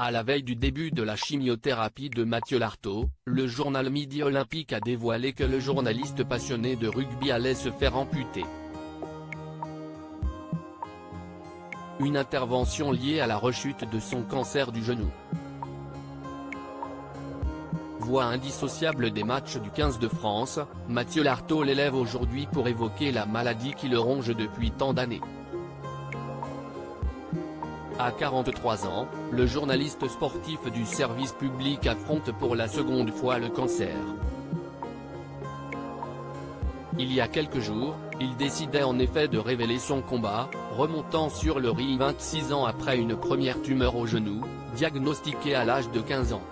À la veille du début de la chimiothérapie de Mathieu Lartaud, le journal Midi Olympique a dévoilé que le journaliste passionné de rugby allait se faire amputer. Une intervention liée à la rechute de son cancer du genou. Voix indissociable des matchs du 15 de France, Mathieu Lartaud l'élève aujourd'hui pour évoquer la maladie qui le ronge depuis tant d'années. À 43 ans, le journaliste sportif du service public affronte pour la seconde fois le cancer. Il y a quelques jours, il décidait en effet de révéler son combat, remontant sur le ring 26 ans après une première tumeur au genou, diagnostiquée à l'âge de 15 ans.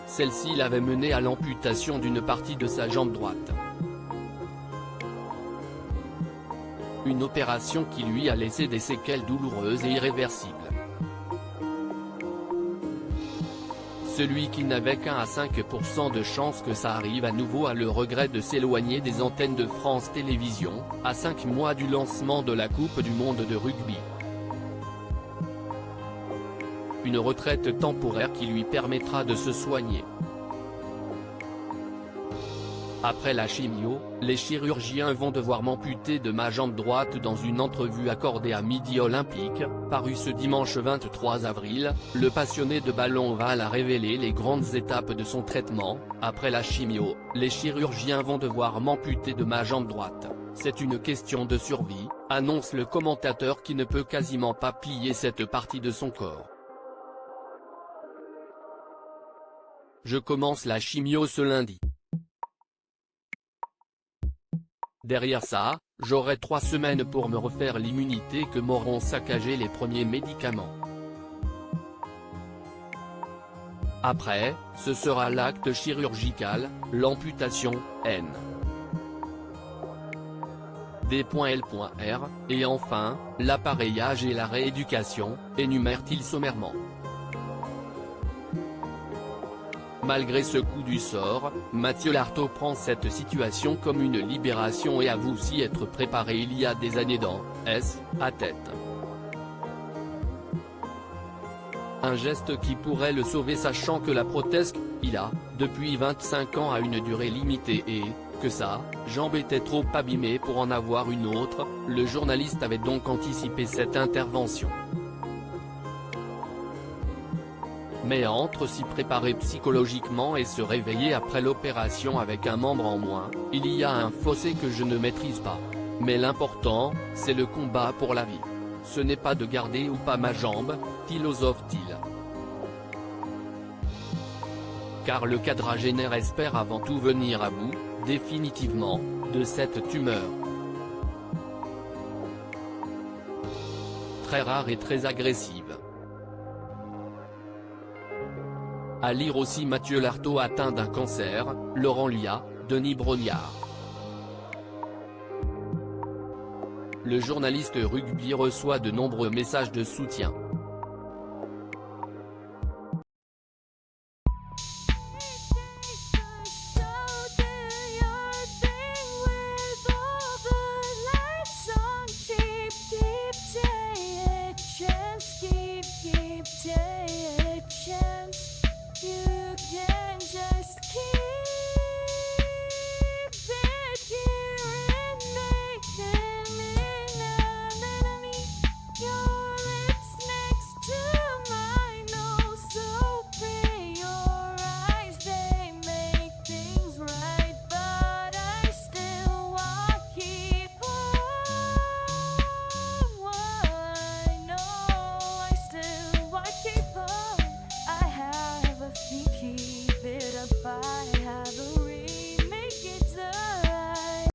Celle-ci l'avait mené à l'amputation d'une partie de sa jambe droite. Une opération qui lui a laissé des séquelles douloureuses et irréversibles. Celui qui n'avait qu'1 à 5% de chance que ça arrive à nouveau a le regret de s'éloigner des antennes de France Télévisions, à 5 mois du lancement de la Coupe du Monde de rugby. Une retraite temporaire qui lui permettra de se soigner. Après la chimio, les chirurgiens vont devoir m'amputer de ma jambe droite. Dans une entrevue accordée à Midi Olympique, parue ce dimanche 23 avril, le passionné de ballon ovale a révélé les grandes étapes de son traitement. Après la chimio, les chirurgiens vont devoir m'amputer de ma jambe droite. C'est une question de survie, annonce le commentateur qui ne peut quasiment pas plier cette partie de son corps. Je commence la chimio ce lundi. Derrière ça, j'aurai 3 semaines pour me refaire l'immunité que m'auront saccagé les premiers médicaments. Après, ce sera l'acte chirurgical, l'amputation, D.L.R, et enfin, l'appareillage et la rééducation, énumère-t-il sommairement. Malgré ce coup du sort, Mathieu Lartaud prend cette situation comme une libération et avoue s'y être préparé il y a des années dans à tête. Un geste qui pourrait le sauver sachant que la prothèse qu'il a, depuis 25 ans a une durée limitée et, que sa jambe était trop abîmée pour en avoir une autre, le journaliste avait donc anticipé cette intervention. Mais entre s'y préparer psychologiquement et se réveiller après l'opération avec un membre en moins, il y a un fossé que je ne maîtrise pas. Mais l'important, c'est le combat pour la vie. Ce n'est pas de garder ou pas ma jambe, philosophe-t-il. Car le quadragénaire espère avant tout venir à bout, définitivement, de cette tumeur. Très rare et très agressive. À lire aussi Mathieu Lartaud atteint d'un cancer, Laurent Lia, Denis Brognard. Le journaliste rugby reçoit de nombreux messages de soutien.